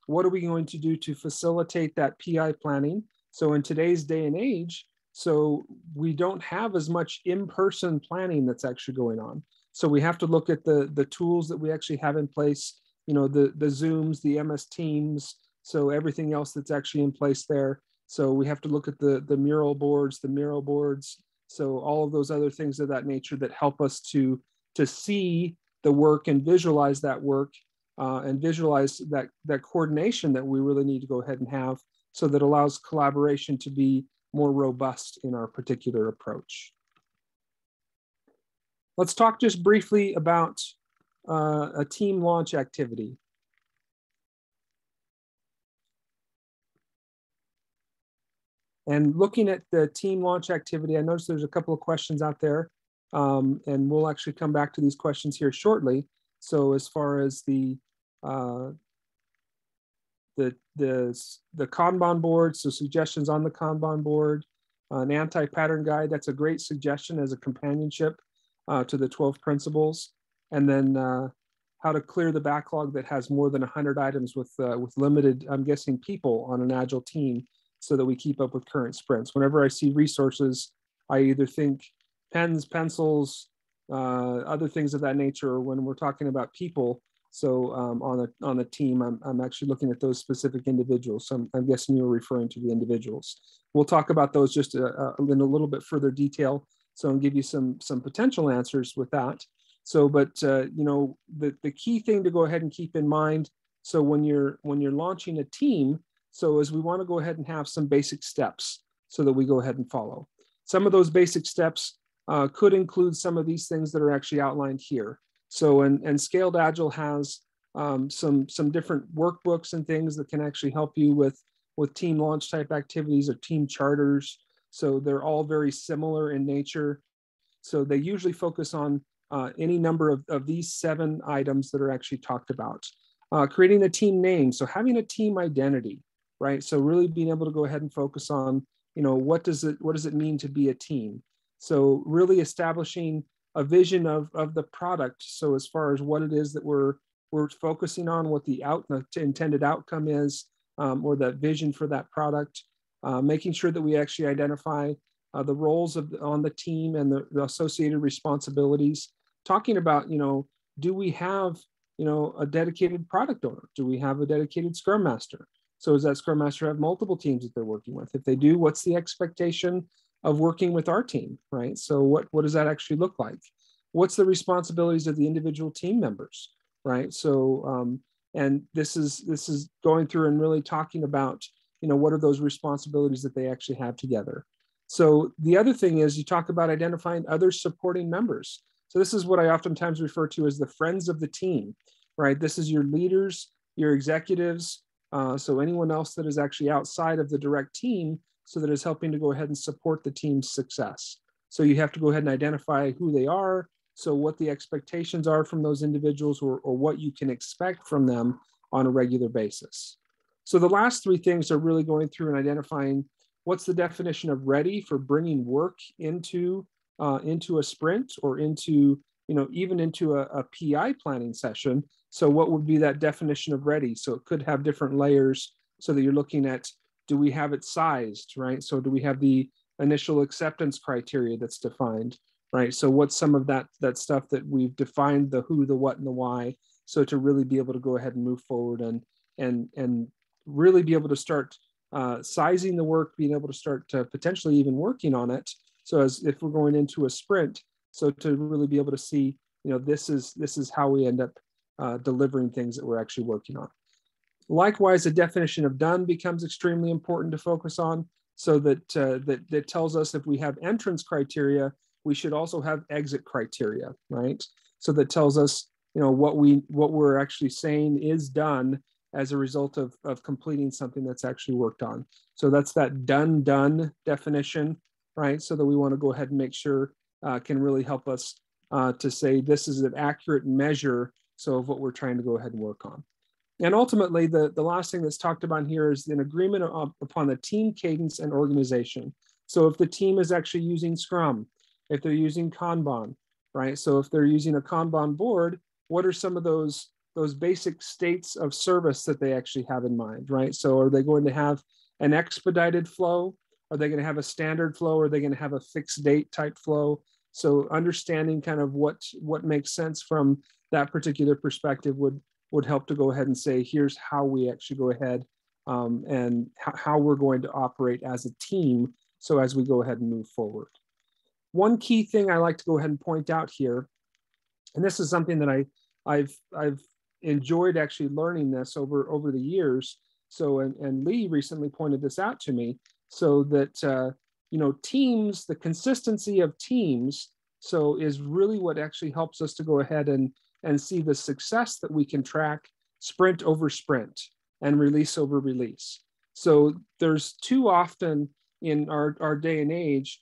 what are we going to do to facilitate that PI planning. So in today's day and age, so we don't have as much in-person planning that's actually going on. So we have to look at the tools that we actually have in place the Zooms, the MS Teams, so everything else that's actually in place there. So we have to look at the mural boards, the Miro boards, so all of those other things of that nature that help us to see the work and visualize that work, and visualize that coordination that we really need to go ahead and have, so that allows collaboration to be more robust in our particular approach. Let's talk just briefly about a team launch activity. And looking at the team launch activity, I noticed there's a couple of questions out there, and we'll actually come back to these questions here shortly. So as far as the Kanban board, so suggestions on the Kanban board, an anti-pattern guide, that's a great suggestion as a companionship to the 12 principles. And then how to clear the backlog that has more than 100 items with limited, I'm guessing, people on an Agile team, so that we keep up with current sprints. Whenever I see resources, I either think pens, pencils, other things of that nature, or when we're talking about people. So on the team, I'm actually looking at those specific individuals. So I'm guessing you're referring to the individuals. We'll talk about those just in a little bit further detail. So I'll give you some potential answers with that. So, but the key thing to go ahead and keep in mind. So when you're launching a team, so as we want to go ahead and have some basic steps so that we go ahead and follow. Some of those basic steps could include some of these things that are actually outlined here. So, and Scaled Agile has some different workbooks and things that can actually help you with team launch type activities or team charters. So they're all very similar in nature. So they usually focus on any number of these 7 items that are actually talked about. Creating a team name, so having a team identity, right? So really being able to go ahead and focus on, what does it mean to be a team? So really establishing a vision of the product. So as far as what it is that we're focusing on, what the intended outcome is, or that vision for that product, making sure that we actually identify the roles on the team and the associated responsibilities. Talking about, do we have, a dedicated product owner? Do we have a dedicated Scrum Master? So does that Scrum Master have multiple teams that they're working with? If they do, what's the expectation of working with our team, right? So what does that actually look like? What's the responsibilities of the individual team members, right? So, and this is going through and really talking about, what are those responsibilities that they actually have together. So the other thing is you talk about identifying other supporting members. So this is what I oftentimes refer to as the friends of the team, right? This is your leaders, your executives, so anyone else that is actually outside of the direct team, so that is helping to go ahead and support the team's success. So you have to go ahead and identify who they are, so what the expectations are from those individuals, or what you can expect from them on a regular basis. So the last 3 things are really going through and identifying what's the definition of ready for bringing work into a sprint, or into, even into a PI planning session. So what would be that definition of ready? So it could have different layers, so that you're looking at, do we have it sized, right? So do we have the initial acceptance criteria that's defined, right? So what's some of that stuff that we've defined, the who, the what, and the why, so to really be able to go ahead and move forward and really be able to start sizing the work, being able to start potentially even working on it. So as if we're going into a sprint, so to really be able to see, this is how we end up delivering things that we're actually working on. Likewise, the definition of done becomes extremely important to focus on, so that that tells us if we have entrance criteria, we should also have exit criteria, right? So that tells us, what we're actually saying is done as a result of completing something that's actually worked on. So that's that done definition, right? So that we want to go ahead and make sure can really help us to say this is an accurate measure, so of what we're trying to go ahead and work on. And ultimately, the last thing that's talked about here is an agreement upon the team cadence and organization. So if the team is actually using Scrum, if they're using Kanban, right? So if they're using a Kanban board, what are some of those basic states of service that they actually have in mind, right? So are they going to have an expedited flow? Are they going to have a standard flow? Are they going to have a fixed date type flow? So understanding kind of what makes sense from that particular perspective would would help to go ahead and say, here's how we actually go ahead and how we're going to operate as a team. So as we go ahead and move forward. One key thing I like to go ahead and point out here, and this is something that I've enjoyed actually learning this over the years. So, and Lee recently pointed this out to me, so that, teams, the consistency of teams, so is really what actually helps us to go ahead and see the success that we can track sprint over sprint and release over release. So there's too often in our day and age,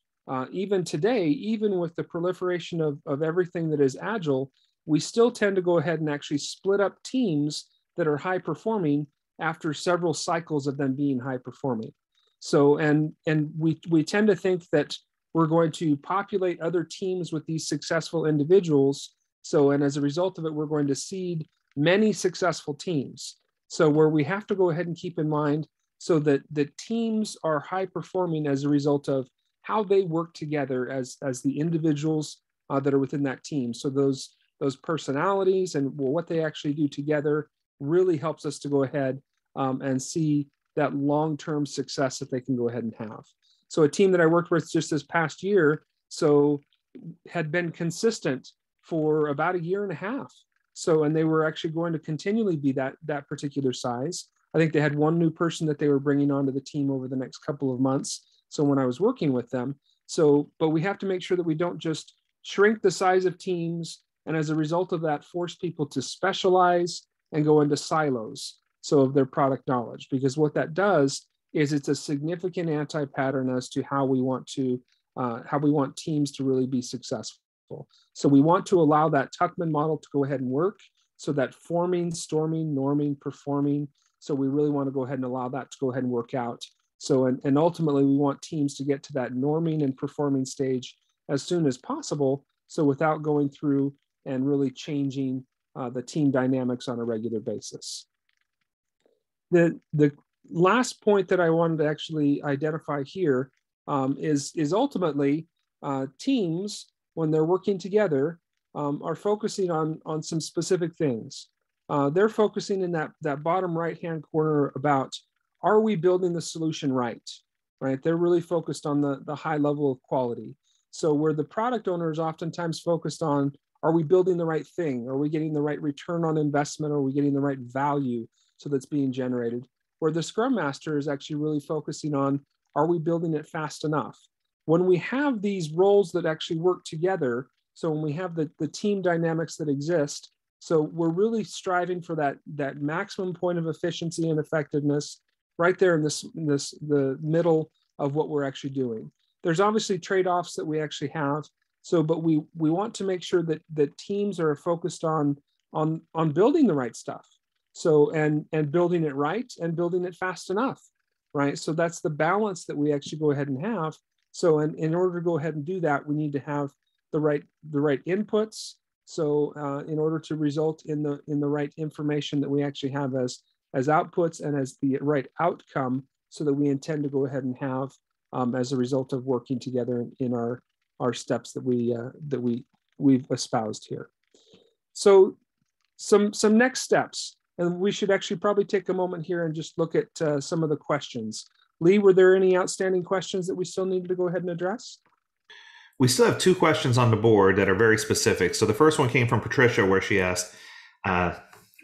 even today, even with the proliferation of everything that is agile, we still tend to go ahead and actually split up teams that are high performing after several cycles of them being high performing. So, and we tend to think that we're going to populate other teams with these successful individuals. So, and as a result of it, we're going to seed many successful teams. So where we have to go ahead and keep in mind so that the teams are high performing as a result of how they work together as the individuals that are within that team. So those personalities and what they actually do together really helps us to go ahead and see that long-term success that they can go ahead and have. So a team that I worked with just this past year, so had been consistent for about a year and a half. So, and they were actually going to continually be that particular size. I think they had one new person that they were bringing onto the team over the next couple of months. So when I was working with them, so, but we have to make sure that we don't just shrink the size of teams, and as a result of that, force people to specialize and go into silos, so of their product knowledge, because what that does is it's a significant anti-pattern as to how we want teams to really be successful. So we want to allow that Tuckman model to go ahead and work, so that forming, storming, norming, performing. So we really want to go ahead and allow that to go ahead and work out. So, and ultimately we want teams to get to that norming and performing stage as soon as possible. So without going through and really changing the team dynamics on a regular basis. The last point that I wanted to actually identify here is ultimately teams, when they're working together, are focusing on some specific things. They're focusing in that bottom right-hand corner about, are we building the solution right? They're really focused on the high level of quality. So where the product owner is oftentimes focused on, are we building the right thing? Are we getting the right return on investment? Are we getting the right value so that's being generated? Where the Scrum Master is actually really focusing on, are we building it fast enough? When we have these roles that actually work together, so when we have the team dynamics that exist, so we're really striving for that maximum point of efficiency and effectiveness right there in the middle of what we're actually doing. There's obviously trade-offs that we actually have. So, but we want to make sure that teams are focused on building the right stuff. So, and building it right and building it fast enough, right? So that's the balance that we actually go ahead and have. So, in order to go ahead and do that, we need to have the right inputs. So, in order to result in the right information that we actually have as outputs and as the right outcome, so that we intend to go ahead and have as a result of working together in our steps that we've espoused here. So some next steps, and we should actually probably take a moment here and just look at some of the questions. Lee, were there any outstanding questions that we still needed to go ahead and address? We still have two questions on the board that are very specific. So the first one came from Patricia, where she asked,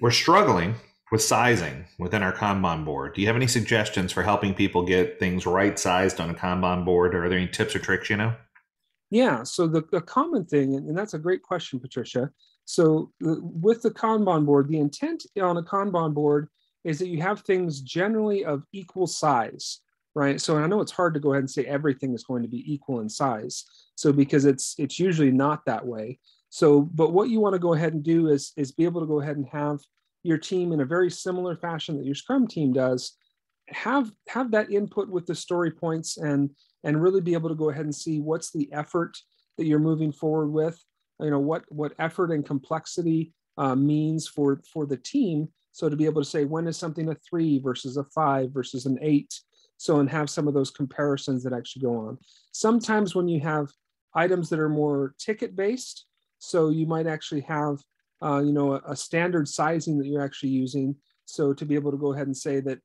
we're struggling with sizing within our Kanban board. Do you have any suggestions for helping people get things right-sized on a Kanban board? Or are there any tips or tricks, Yeah, so the common thing, and that's a great question, Patricia. So with the Kanban board, the intent on a Kanban board is that you have things generally of equal size, right? So I know it's hard to go ahead and say everything is going to be equal in size. So because it's usually not that way. So, but what you want to go ahead and do is be able to go ahead and have your team in a very similar fashion that your Scrum team does, have that input with the story points and really be able to go ahead and see what's the effort that you're moving forward with, what effort and complexity means for the team. So to be able to say, when is something a 3 versus a 5 versus an 8? So, and have some of those comparisons that actually go on. Sometimes when you have items that are more ticket based, so you might actually have a standard sizing that you're actually using. So to be able to go ahead and say that,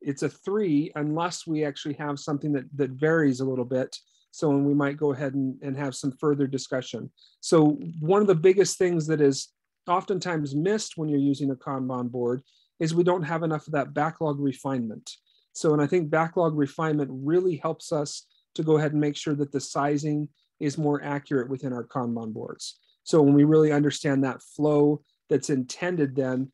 it's a 3 unless we actually have something that varies a little bit. So when we might go ahead and have some further discussion. So one of the biggest things that is oftentimes missed when you're using a Kanban board is we don't have enough of that backlog refinement. So, and I think backlog refinement really helps us to go ahead and make sure that the sizing is more accurate within our Kanban boards. So when we really understand that flow that's intended then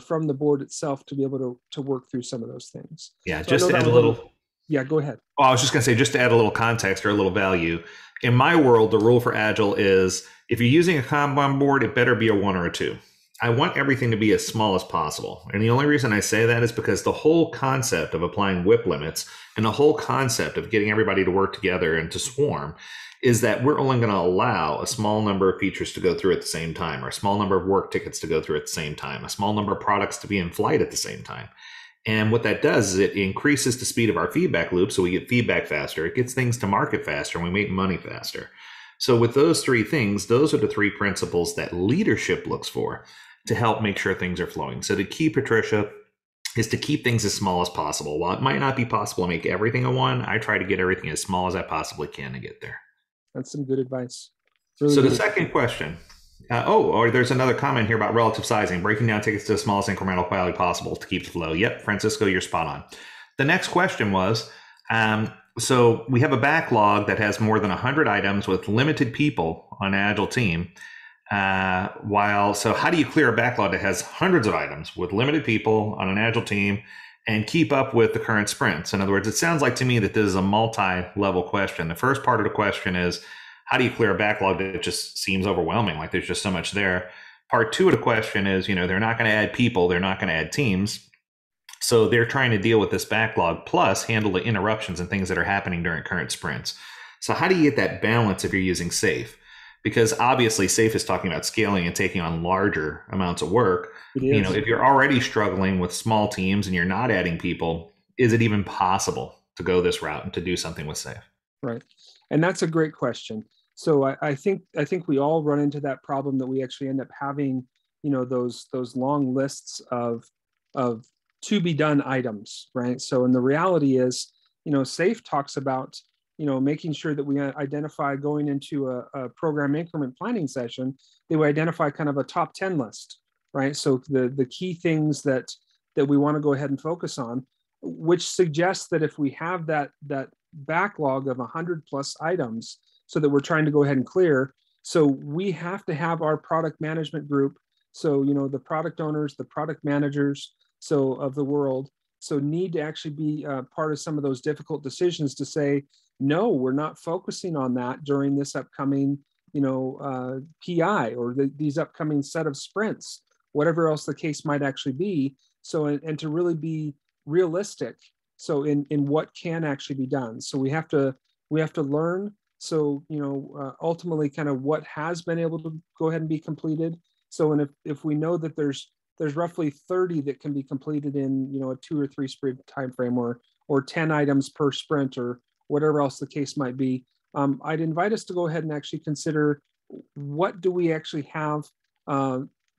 from the board itself to be able to work through some of those things. Yeah, so just to add a little. Yeah, go ahead. Well, I was just going to say, just to add a little context or a little value. In my world, the rule for Agile is if you're using a Kanban board, it better be a 1 or a 2. I want everything to be as small as possible. And the only reason I say that is because the whole concept of applying WIP limits and the whole concept of getting everybody to work together and to swarm is that we're only going to allow a small number of features to go through at the same time, or a small number of work tickets to go through at the same time, a small number of products to be in flight at the same time. And what that does is it increases the speed of our feedback loop. So we get feedback faster. It gets things to market faster, and we make money faster. So with those 3 things, those are the 3 principles that leadership looks for to help make sure things are flowing. So the key, Patricia, is to keep things as small as possible. While it might not be possible to make everything a 1, I try to get everything as small as I possibly can to get there. That's some good advice. Really so good the second question. Or there's another comment here about relative sizing, breaking down tickets to the smallest incremental quality possible to keep the flow. Yep, Francisco, you're spot on. The next question was, so we have a backlog that has more than 100 items with limited people on an Agile team. So how do you clear a backlog that has hundreds of items with limited people on an Agile team and keep up with the current sprints? In other words, it sounds like to me that this is a multi-level question. The first part of the question is, how do you clear a backlog that just seems overwhelming? Like there's just so much there. Part 2 of the question is, they're not going to add people. They're not going to add teams. So they're trying to deal with this backlog plus handle the interruptions and things that are happening during current sprints. So how do you get that balance if you're using SAFe? Because obviously SAFe is talking about scaling and taking on larger amounts of work. If you're already struggling with small teams and you're not adding people, is it even possible to go this route and to do something with SAFe? Right. And that's a great question. So I think we all run into that problem that we actually end up having, those long lists of to be done items, right? So, and the reality is, SAFe talks about, making sure that we identify going into a program increment planning session, they would identify kind of a top 10 list, right? So the key things that we want to go ahead and focus on, which suggests that if we have that backlog of 100 plus items, so that we're trying to go ahead and clear. So we have to have our product management group. So, the product owners, the product managers, so of the world, so need to actually be part of some of those difficult decisions to say, no, we're not focusing on that during this upcoming, PI or these upcoming set of sprints, whatever else the case might actually be. So, and to really be realistic. So in what can actually be done. So we have to learn. So, ultimately kind of what has been able to go ahead and be completed. So, and if we know that there's roughly 30 that can be completed in, a 2 or 3 sprint timeframe or 10 items per sprint or whatever else the case might be, I'd invite us to go ahead and actually consider what do we actually have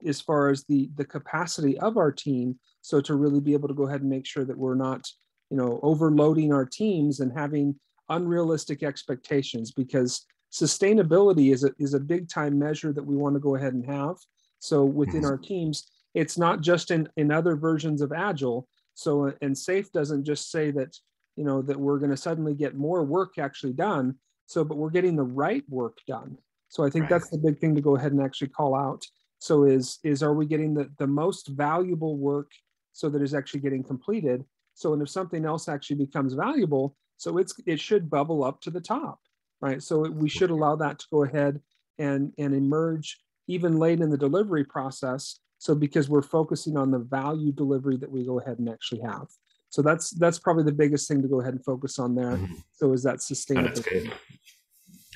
as far as the capacity of our team. So to really be able to go ahead and make sure that we're not, overloading our teams and having unrealistic expectations, because sustainability is a big time measure that we want to go ahead and have. So within our teams, it's not just in other versions of Agile. So, and SAFe doesn't just say that, that we're going to suddenly get more work actually done. So, but we're getting the right work done. So I think that's the big thing to go ahead and actually call out. So are we getting the most valuable work so that is actually getting completed? So, and if something else actually becomes valuable, so it should bubble up to the top, right? So we should allow that to go ahead and emerge even late in the delivery process. So because we're focusing on the value delivery that we go ahead and actually have. So that's probably the biggest thing to go ahead and focus on there. So is that sustainability?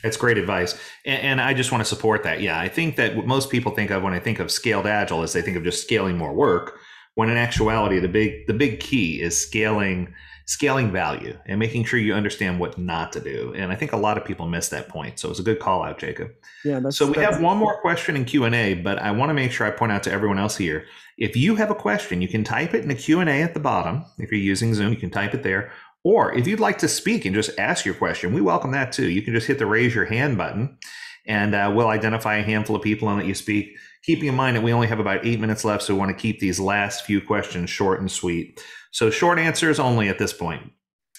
That's great advice. And I just want to support that. Yeah, I think that what most people think of when I think of scaled agile is they think of just scaling more work. when in actuality, the big key is scaling value and making sure you understand what not to do. And I think a lot of people miss that point. So it's a good call out, Jacob. Yeah, So we have one more question in Q&A, but I want to make sure I point out to everyone else here, if you have a question, you can type it in the Q&A at the bottom. If you're using Zoom, you can type it there. Or if you'd like to speak and just ask your question, we welcome that too. You can just hit the raise your hand button, and we'll identify a handful of people and let you speak. Keeping in mind that we only have about 8 minutes left, so we want to keep these last few questions short and sweet. So short answers only at this point.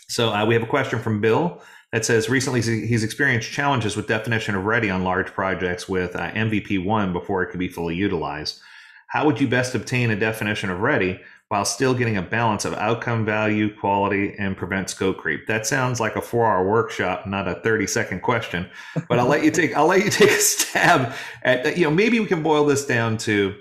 So we have a question from Bill that says, recently he's experienced challenges with definition of ready on large projects with MVP 1 before it could be fully utilized. How would you best obtain a definition of ready while still getting a balance of outcome value, quality, and prevent scope creep? That sounds like a 4-hour workshop, not a 30-second question. But I'll let you take a stab at, maybe we can boil this down to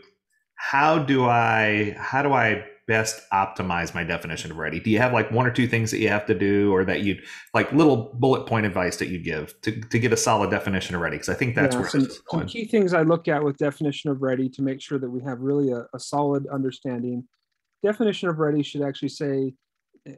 how do I best optimize my definition of ready? Do you have like one or two things that you have to do, or that you'd like little bullet point advice that you'd give to get a solid definition of ready? Because I think that's where some key things I look at with definition of ready to make sure that we have really a solid understanding. Definition of ready should actually say,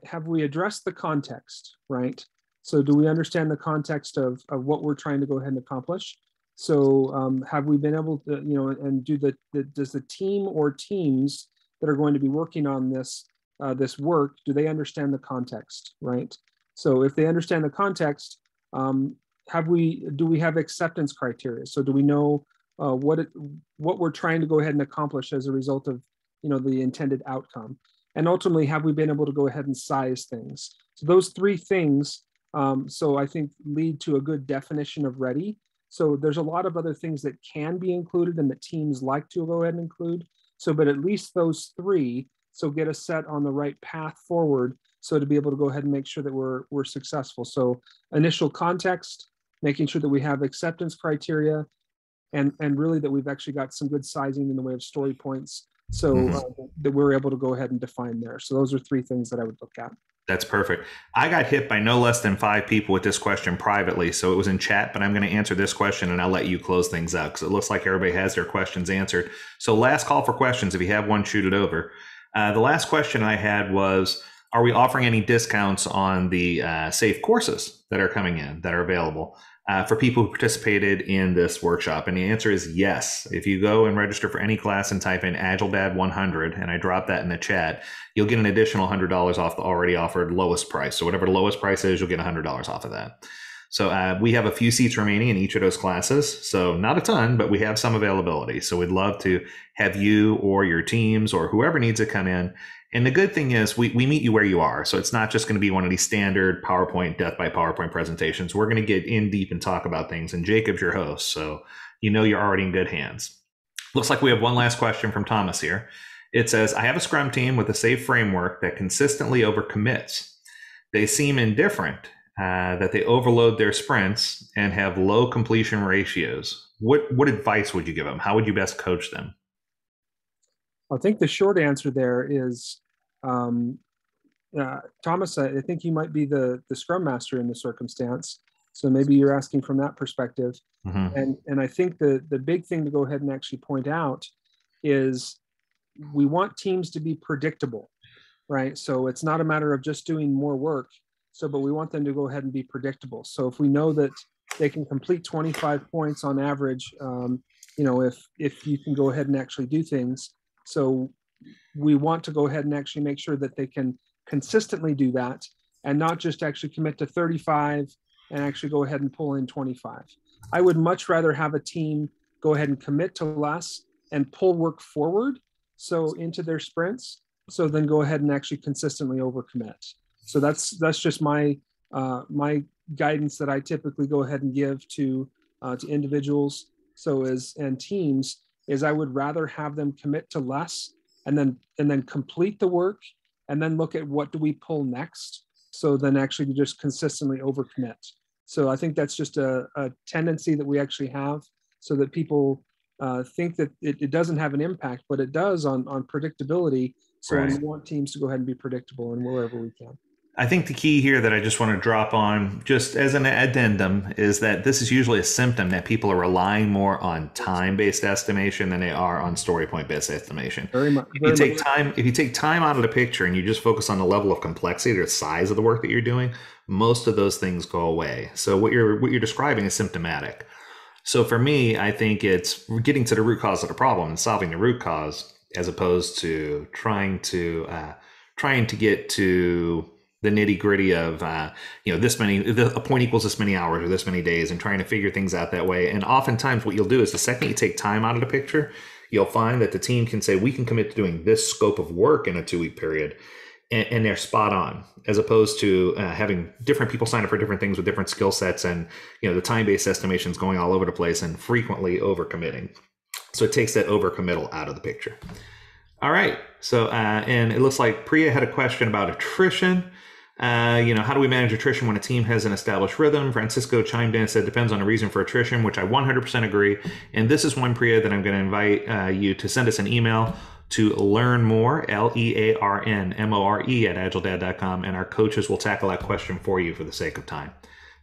have we addressed the context, right? So do we understand the context of what we're trying to go ahead and accomplish? So have we been able to, and does the team or teams that are going to be working on this work, do they understand the context, right? So if they understand the context, do we have acceptance criteria? So do we know what we're trying to go ahead and accomplish as a result of the intended outcome? And ultimately, have we been able to go ahead and size things? So those three things, so I think, lead to a good definition of ready. So there's a lot of other things that can be included and that teams like to go ahead and include. So, but at least those three, so get us set on the right path forward, so to be able to go ahead and make sure that we're successful. So initial context, making sure that we have acceptance criteria, and really that we've actually got some good sizing in the way of story points, so that we're able to go ahead and define there. So those are three things that I would look at. That's perfect. I got hit by no less than 5 people with this question privately, so it was in chat, but I'm going to answer this question and I'll let you close things out because it looks like everybody has their questions answered. So last call for questions. If you have one, shoot it over. The last question I had was, are we offering any discounts on the SAFE courses that are coming in, that are available for people who participated in this workshop? And the answer is yes. If you go and register for any class and type in AgileDad 100, and I drop that in the chat, you'll get an additional $100 off the already offered lowest price. So whatever the lowest price is, you'll get $100 off of that. So we have a few seats remaining in each of those classes. So not a ton, but we have some availability. So we'd love to have you or your teams or whoever needs to come in. And the good thing is we meet you where you are. So it's not just going to be one of these standard PowerPoint, death by PowerPoint presentations. We're going to get in deep and talk about things. And Jacob's your host, so you're already in good hands. Looks like we have one last question from Thomas here. It says, I have a Scrum team with a SAFe framework that consistently overcommits. They seem indifferent, that they overload their sprints and have low completion ratios. What advice would you give them? How would you best coach them? I think the short answer there is, Thomas, I think you might be the Scrum Master in the circumstance. So maybe you're asking from that perspective. And I think the big thing to go ahead and actually point out is we want teams to be predictable, right? So it's not a matter of just doing more work. So, but we want them to go ahead and be predictable. So if we know that they can complete 25 points on average, if you can go ahead and actually do things. So we want to go ahead and actually make sure that they can consistently do that and not just actually commit to 35 and actually go ahead and pull in 25. I would much rather have a team go ahead and commit to less and pull work forward, so into their sprints, so then go ahead and actually consistently overcommit. So that's just my guidance that I typically go ahead and give to individuals. And teams is I would rather have them commit to less and then complete the work and then look at what do we pull next. So then actually just consistently overcommit. So I think that's just a tendency that we actually have, so that people think that it doesn't have an impact, but it does on predictability. So we want teams to go ahead and be predictable in wherever we can. I think the key here that I just want to drop on, just as an addendum, is that this is usually a symptom that people are relying more on time-based estimation than they are on story point-based estimation. Very much. If you take time out of the picture and you just focus on the level of complexity or the size of the work that you're doing, most of those things go away. So what you're describing is symptomatic. So for me, I think it's getting to the root cause of the problem and solving the root cause, as opposed to trying to get to the nitty gritty of a point equals this many hours or this many days, and trying to figure things out that way. And oftentimes what you'll do is the second you take time out of the picture, you'll find that the team can say, we can commit to doing this scope of work in a 2-week period. And they're spot on, as opposed to having different people sign up for different things with different skill sets, and the time-based estimations going all over the place and frequently overcommitting. So it takes that overcommittal out of the picture. All right. So and it looks like Priya had a question about attrition. How do we manage attrition when a team has an established rhythm? Francisco chimed in and said depends on the reason for attrition, which I 100% agree. And this is one, Priya, that I'm going to invite you to send us an email to learn more, LEARNMORE at AgileDad.com, and our coaches will tackle that question for you for the sake of time.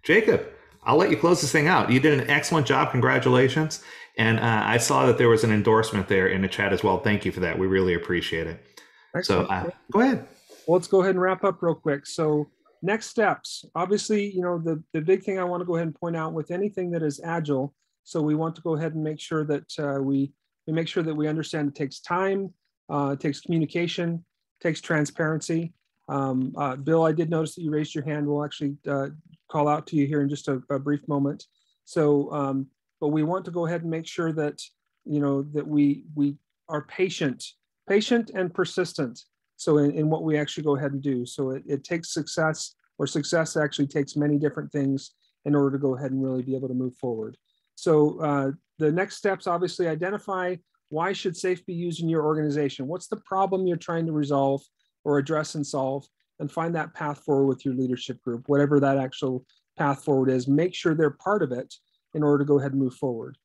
Jacob, I'll let you close this thing out. You did an excellent job. Congratulations. And I saw that there was an endorsement there in the chat as well. Thank you for that. We really appreciate it. Excellent. So go ahead. Well, let's go ahead and wrap up real quick. So next steps, obviously, the big thing I want to go ahead and point out with anything that is Agile. So we want to go ahead and make sure that we make sure that we understand it takes time, it takes communication, takes transparency. Bill, I did notice that you raised your hand. We'll actually call out to you here in just a brief moment. So, but we want to go ahead and make sure that, that we are patient and persistent. So in what we actually go ahead and do. So it takes success, or success actually takes many different things in order to go ahead and really be able to move forward. So the next steps, obviously, identify why should SAFe be used in your organization? What's the problem you're trying to resolve or address and solve, and find that path forward with your leadership group, whatever that actual path forward is. Make sure they're part of it in order to go ahead and move forward.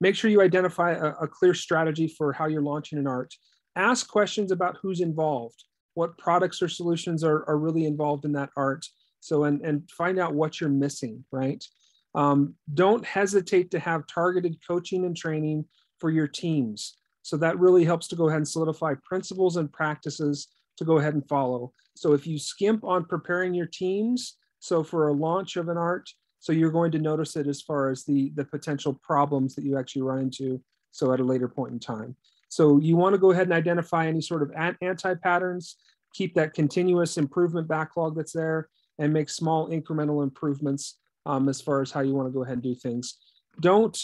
Make sure you identify a clear strategy for how you're launching an ART. Ask questions about who's involved, what products or solutions are really involved in that ART. So, and find out what you're missing, right? Don't hesitate to have targeted coaching and training for your teams. So that really helps to go ahead and solidify principles and practices to go ahead and follow. So if you skimp on preparing your teams, so for a launch of an ART, so you're going to notice it as far as the potential problems that you actually run into, so at a later point in time. So you want to go ahead and identify any sort of anti-patterns, keep that continuous improvement backlog that's there, and make small incremental improvements as far as how you want to go ahead and do things. Don't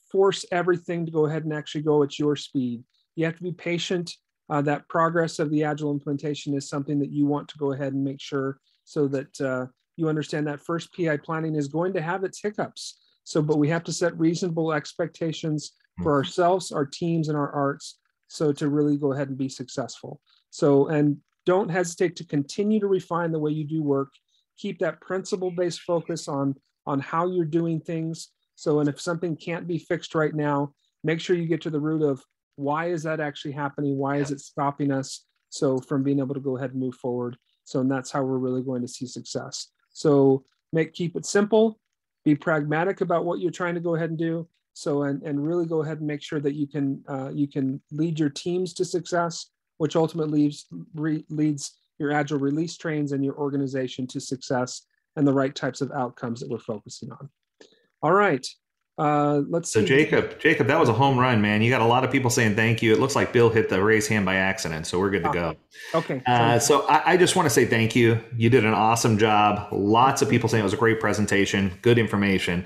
force everything to go ahead and actually go at your speed. You have to be patient. That progress of the Agile implementation is something that you want to go ahead and make sure, so that you understand that first PI planning is going to have its hiccups. So, but we have to set reasonable expectations for ourselves, our teams, and our ARTs, so to really go ahead and be successful. So, and don't hesitate to continue to refine the way you do work. Keep that principle-based focus on how you're doing things. So, and if something can't be fixed right now, make sure you get to the root of why is that actually happening? Why is it stopping us? So from being able to go ahead and move forward. So, and that's how we're really going to see success. So keep it simple, be pragmatic about what you're trying to go ahead and do. So, and really go ahead and make sure that you can lead your teams to success, which ultimately leads your Agile release trains and your organization to success and the right types of outcomes that we're focusing on. All right. Let's see. So Jacob, that was a home run, man. You got a lot of people saying thank you. It looks like Bill hit the raise hand by accident, so we're good to go. Okay. So I just want to say thank you. You did an awesome job. Lots of people saying it was a great presentation, good information.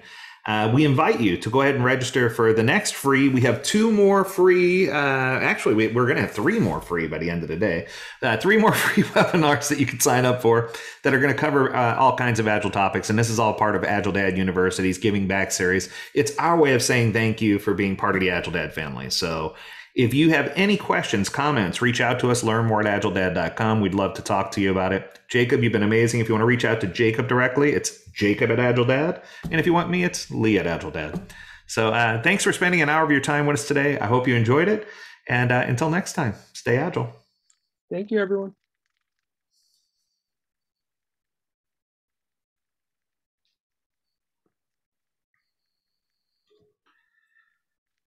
We invite you to go ahead and register for the next free. We have 2 more free. Actually, we're going to have 3 more free by the end of the day. 3 more free webinars that you can sign up for that are going to cover all kinds of Agile topics. And this is all part of AgileDad University's Giving Back series. It's our way of saying thank you for being part of the AgileDad family. So if you have any questions, comments, reach out to us, learn more at AgileDad.com. We'd love to talk to you about it. Jacob, you've been amazing. If you want to reach out to Jacob directly, it's Jacob at AgileDad. And if you want me, it's Lee at AgileDad. So thanks for spending an hour of your time with us today. I hope you enjoyed it. And until next time, stay Agile. Thank you, everyone.